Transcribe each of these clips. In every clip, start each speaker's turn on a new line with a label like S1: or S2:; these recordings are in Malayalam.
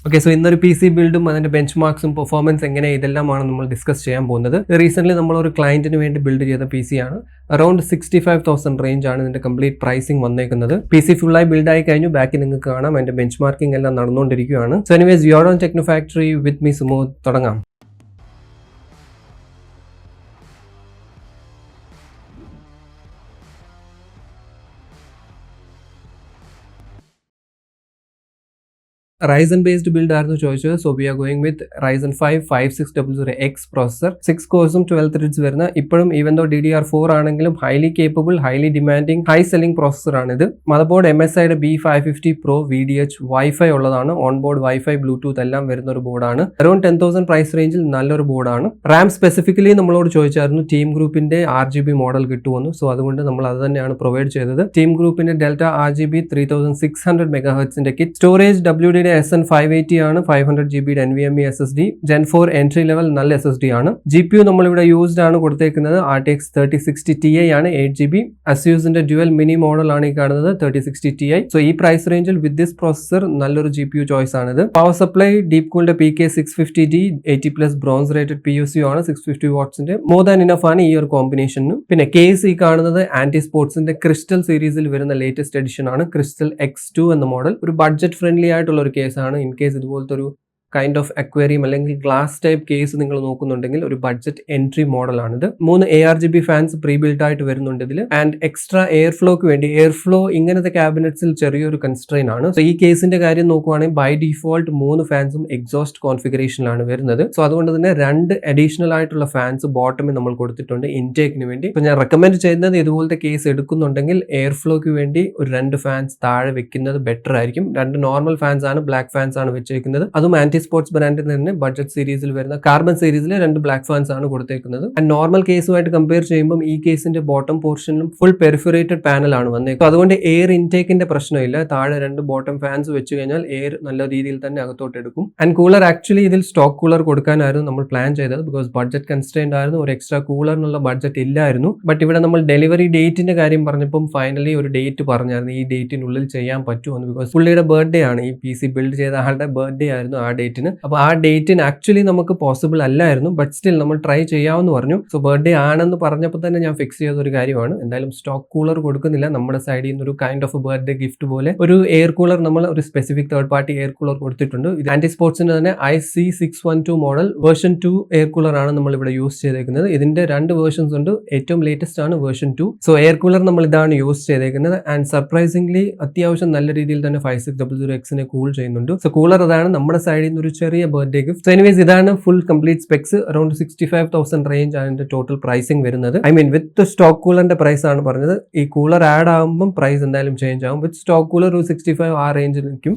S1: ഓക്കെ, സോ ഇന്നൊരു പി സി ബിൽഡും അതിന്റെ ബെഞ്ച് മാർക്സും പെർഫോമൻസ് എങ്ങനെ ഇതെല്ലാമാണ് നമ്മൾ ഡിസ്കസ് ചെയ്യാൻ പോകുന്നത്. റീസെന്റ് നമ്മൾ ഒരു ക്ലയന്റിന് വേണ്ടി ബിൽഡ് ചെയ്ത പി സി ആണ്. അറൌണ്ട് 65,000 റേഞ്ച് ആണ് ഇതിന്റെ കംപ്ലീറ്റ് പ്രൈസിംഗ് വന്നേക്കുന്നത്. പി സി ഫുള്ളായി ബിൽഡ് ആയി കഴിഞ്ഞു. ബാക്കിൽ നിങ്ങൾക്ക് കാണാം അതിന്റെ ബെഞ്ച് മാർക്കിംഗ് എല്ലാം നടന്നുകൊണ്ടിരിക്കുകയാണ്. സോ എനിവേസ് യോഡോൺ ടെക്നോ ഫാക്ടറി വിത്ത് മീ സുമോ, തുടങ്ങാം. Ryzen based build ആയിരുന്നു ചോദിച്ചത്. So we are going with Ryzen 5 5600X processor, 6 കോഴ്സും 12 ത്രെഡ്സ് വരുന്ന, ഇപ്പോഴും ഈവൻ ദോ DDR4 ആണെങ്കിലും highly capable, highly demanding, high selling processor ആണിത്. മദർ ബോർഡ് MSIയുടെ B550 Pro VDH വൈഫൈ ഉള്ളതാണ്. ഓൺ ബോർഡ് വൈഫൈ ബ്ലൂടൂത്ത് എല്ലാം വരുന്ന ഒരു ബോർഡാണ്. അറൌണ്ട് 10,000 പ്രൈസ് റേഞ്ചിൽ നല്ലൊരു ബോർഡാണ്. റാം സ്പെസിഫിക്കലി നമ്മളോട് ചോദിച്ചായിരുന്നു ടീം ഗ്രൂപ്പിന്റെ RGB മോഡൽ കിട്ടുമെന്ന്. സോ അതുകൊണ്ട് നമ്മൾ അത് തന്നെയാണ് പ്രൊവൈഡ് ചെയ്തത്. ടീം ഗ്രൂപ്പിന്റെ delta RGB 3600 MHz kit. Storage WD SN580 ആണ്. 500 GB NVMe SSD, Gen 4 entry level നല്ല SSD ആണ്. GPU നമ്മളിവിടെ യൂസ്ഡ് ആണ് കൊടുത്തേക്കുന്നത്. RTX 3060 Ti ആണ്, 8 GB. Asusന്റെ ഡ്യുവൽ മിനി മോഡൽ ആണ് ഈ കാണുന്നത്, 3060 Ti. സോ ഈ പ്രൈസ് റേഞ്ചിൽ വിത്ത് ദിസ് പ്രോസസർ നല്ലൊരു GPU ചോയ്സ് ആണിത്. Power supply deep cooled PK650D 80+ bronze rated PUC ആണ്. 650 വാട്ട്സിന്റെ മോർ ദാൻ ഇനഫ് ആണ് ഈ ഒരു കോമ്പിനേഷനും. പിന്നെ കേസ് ഈ കാണുന്നത് ആന്റി സ്പോർട്സിന്റെ ക്രിസ്റ്റൽ സീരീസിൽ വരുന്ന ലേറ്റസ്റ്റ് എഡിഷൻ ആണ്. ക്രിസ്റ്റൽ X2 എന്ന മോഡൽ. ഒരു ബഡ്ജറ്റ് ഫ്രണ്ട്ലി ആയിട്ടുള്ള ഒരു കേസാണ്. ഇൻ കേസ് ഇതുപോലത്തെ ഒരു കൈൻഡ് ഓഫ് അക്വേറിയം അല്ലെങ്കിൽ ഗ്ലാസ് ടൈപ്പ് കേസ് നിങ്ങൾ നോക്കുന്നുണ്ടെങ്കിൽ ഒരു ബഡ്ജറ്റ് എൻട്രി മോഡലാണിത്. 3 ARGB ഫാൻസ് പ്രീ ബിൽഡ് ആയിട്ട് വരുന്നുണ്ട് ഇതിൽ. ആൻഡ് എക്സ്ട്രാ എയർ ഫ്ലോക്ക് വേണ്ടി, എയർ ഫ്ലോ ഇങ്ങനത്തെ ക്യാബിനറ്റ്സിൽ ചെറിയൊരു കൺസ്ട്രെയിൻ ആണ്. സോ ഈ കേസിന്റെ കാര്യം നോക്കുവാണെങ്കിൽ ബൈ ഡിഫോൾട്ട് 3 ഫാൻസും എക്സോസ്റ്റ് കോൺഫിഗറേഷനിലാണ് വരുന്നത്. സോ അതുകൊണ്ട് തന്നെ 2 അഡീഷണൽ ആയിട്ടുള്ള ഫാൻസ് ബോട്ടമിൽ നമ്മൾ കൊടുത്തിട്ടുണ്ട് ഇൻടേക്കിന് വേണ്ടി. ഇപ്പൊ ഞാൻ റെക്കമെൻഡ് ചെയ്യുന്നത് ഇതുപോലത്തെ കേസ് എടുക്കുന്നുണ്ടെങ്കിൽ എയർ ഫ്ലോക്ക് വേണ്ടി ഒരു 2 ഫാൻസ് താഴെ വെക്കുന്നത് ബെറ്റർ ആയിരിക്കും. 2 നോർമൽ ഫാൻസ് ആണ്, ബ്ലാക്ക് ഫാൻസ് ആണ് വെച്ചേക്കുന്നത്. അതും ആന്റി സ്പോർട്സ് ബ്രാൻഡിൽ തന്നെ ബഡ്ജറ്റ് സീരീസിൽ വരുന്ന കാർബൺ സീരീസിലെ 2 ബ്ലാക്ക് ഫാൻസ് ആണ് കൊടുത്തേക്കുന്നത്. ആൻഡ് നോർമൽ കേസുമായിട്ട് കമ്പയർ ചെയ്യുമ്പോൾ ഈ കേസിന്റെ ബോട്ടം പോർഷനിലും ഫുൾ പെരിഫറേറ്റഡ് പാനൽ ആണ് വന്നേക്കുന്നത്. അതുകൊണ്ട് എയർ ഇൻടേക്കിന്റെ പ്രശ്നമില്ല. താഴെ 2 ബോട്ടം ഫാൻസ് വെച്ച് കഴിഞ്ഞാൽ എയർ നല്ല രീതിയിൽ തന്നെ അകത്തോട്ട് എടുക്കും. ആൻഡ് കൂളർ ആക്ച്വലി ഇതിൽ സ്റ്റോക്ക് കൂളർ കൊടുക്കാനായിരുന്നു നമ്മൾ പ്ലാൻ ചെയ്തത്. ബിക്കോസ് ബഡ്ജറ്റ് കൺസ്ട്രെയിൻഡ് ആയിരുന്നു. ഒരു എക്സ്ട്രാ കൂളറിനുള്ള ബഡ്ജറ്റ് ഇല്ലായിരുന്നു. ബട്ട് ഇവിടെ നമ്മൾ ഡെലിവറി ഡേറ്റിന്റെ കാര്യം പറഞ്ഞപ്പം ഫൈനലി ഒരു ഡേറ്റ് പറഞ്ഞായിരുന്നു, ഈ ഡേറ്റിനുള്ളിൽ ചെയ്യാൻ പറ്റുമെന്ന്. ബിക്കോസ് പുള്ളിയുടെ ബർത്ത്ഡേ ആണ്, ഈ PC ബിൽഡ് ചെയ്ത ആളുടെ ബർത്ത്ഡേ ആയിരുന്നു ആ ഡേറ്റിന്. അപ്പോൾ ആ ഡേറ്റിന് ആക്ച്വലി നമുക്ക് പോസിബിൾ അല്ലായിരുന്നു. ബട്ട് സ്റ്റിൽ നമ്മൾ ട്രൈ ചെയ്യാമെന്ന് പറഞ്ഞു. സോ ബർത്ത്ഡേ ആണെന്ന് പറഞ്ഞപ്പോൾ തന്നെ ഞാൻ ഫിക്സ് ചെയ്ത ഒരു കാര്യമാണ്, എന്തായാലും സ്റ്റോക്ക് കൂളർ കൊടുക്കുന്നില്ല. നമ്മുടെ സൈഡിൽ നിന്ന് ഒരു കൈൻഡ് ഓഫ് ബർത്ത്ഡേ ഗിഫ്റ്റ് പോലെ ഒരു എയർ കൂളർ, നമ്മൾ ഒരു specific third party air cooler കൊടുത്തിട്ടുണ്ട്. ഇത് ആന്റി സ്പോർട്സിന്റെ തന്നെ IC612 model version 2 air cooler ആണ് നമ്മൾ ഇവിടെ യൂസ് ചെയ്തേക്കുന്നത്. ഇതിന്റെ 2 വേർഷൻസ് ഉണ്ട്. ഏറ്റവും ലേറ്റസ്റ്റ് ആണ് വേർഷൻ 2. സോ എയർ കൂളർ നമ്മൾ ഇതാണ് യൂസ് ചെയ്തേക്കുന്നത്. ആൻഡ് സർപ്രൈസിംഗ്ലി അത്യാവശ്യം നല്ല രീതിയിൽ തന്നെ 5600X കൂൾ ചെയ്യുന്നുണ്ട്. സോ കൂളർ അതാണ് നമ്മുടെ സൈഡിൽ നിന്ന് ഒരു ചെറിയ ബർത്ത്ഡേ ഗിഫ്റ്റ്. സോ എനിവേസ് ഇതാണ് full complete specs. Around 65,000 range ആണ് ഇതിന്റെ ടോട്ടൽ പ്രൈസിംഗ് വരുന്നത്. ഐ മീൻ വിത്ത് സ്റ്റോക്ക് കൂളറിന്റെ പ്രൈസ് ആണ് പറഞ്ഞത്. ഈ കൂളർ ആഡ് ആകുമ്പോൾ പ്രൈസ് എന്തായാലും ചേഞ്ച് ആകും. വിത്ത് സ്റ്റോക്ക് കൂളർ ഒരു 65 ആ റേഞ്ചിൽ നിൽക്കും.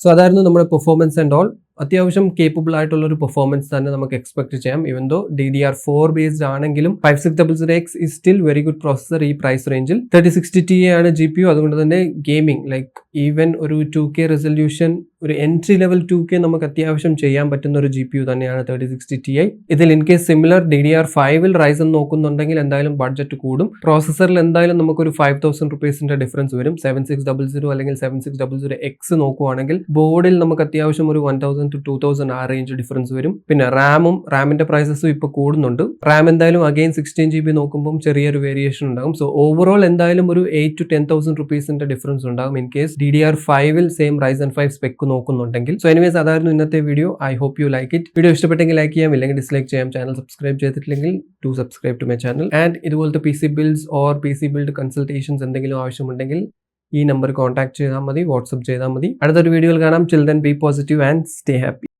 S1: സോ അതായിരുന്നു നമ്മുടെ പെർഫോമൻസ് ആൻഡ് ഓൾ. അത്യാവശ്യം കേപ്പബിൾ ആയിട്ടുള്ള ഒരു പെർഫോമൻസ് തന്നെ നമുക്ക് എക്സ്പെക്ട് ചെയ്യാം. ഈവൻ ദോ DDR4 ബേസ്ഡ് ആണെങ്കിലും 5600X is still very good processor ഈ പ്രൈസ് റേഞ്ചിൽ. 3060 Ti ആണ് GPU. അതുകൊണ്ട് തന്നെ ഗെയിമിംഗ് ലൈക്ക് ഈവൻ ഒരു 2K റെസൊല്യൂഷൻ, ഒരു എൻട്രി ലെവൽ 2K നമുക്ക് അത്യാവശ്യം ചെയ്യാൻ പറ്റുന്ന ഒരു GPU തന്നെയാണ് 3060 Ti. ഇതിൽ ഇൻ കേസ് സിമിലർ DDR5ൽ റൈസൺ നോക്കുന്നുണ്ടെങ്കിൽ എന്തായാലും ബഡ്ജറ്റ് കൂടും. പ്രോസസറിൽ എന്തായാലും നമുക്കൊരു 5000 റുപ്പീസിന്റെ ഡിഫറൻസ് വരും. 7600 അല്ലെങ്കിൽ 7600X നോക്കുവാണെങ്കിൽ ബോർഡിൽ നമുക്ക് അത്യാവശ്യം ഒരു 1000 to 2000 ആ റേഞ്ച് ഡിഫറൻസ് വരും. പിന്നെ റാമിന്റെ പ്രൈസസും ഇപ്പൊ കൂടുന്നുണ്ട്. റാം എന്തായാലും അഗെയിൻ 16GB നോക്കുമ്പോൾ ചെറിയൊരു വേരിയേഷൻ ഉണ്ടാകും. സോ ഓവറോൾ എന്തായാലും ഒരു 8,000 to 10,000 റുപ്പീസിന്റെ ഡിഫറൻസ് ഉണ്ടാകും ഇൻ കേസ് DDR5ൽ സെയിം റൈസൺ 5 സ്പെക്ക് നോക്കുന്നുണ്ടെങ്കിൽ. സോ എനിവേസ് അതായിരുന്നു ഇന്നത്തെ video. I hope you like it. Video ഇഷ്ടപ്പെട്ടെങ്കിൽ ലൈക്ക് ചെയ്യാം, ഇല്ലെങ്കിൽ ഡിസ്ലൈക്ക് ചെയ്യാം. ചാനൽ സബ്സ്ക്രൈബ് ചെയ്തിട്ടില്ലെങ്കിൽ do subscribe to my channel. And ഇതുപോലത്തെ PC builds or PC build consultations എന്തെങ്കിലും ആവശ്യമുണ്ടെങ്കിൽ ഈ നമ്പർ കോൺടാക്ട് ചെയ്താൽ മതി, വാട്സ്ആപ്പ് ചെയ്താൽ മതി. അടുത്തൊരു വീഡിയോയിൽ കാണാം. Till then B positive and stay happy.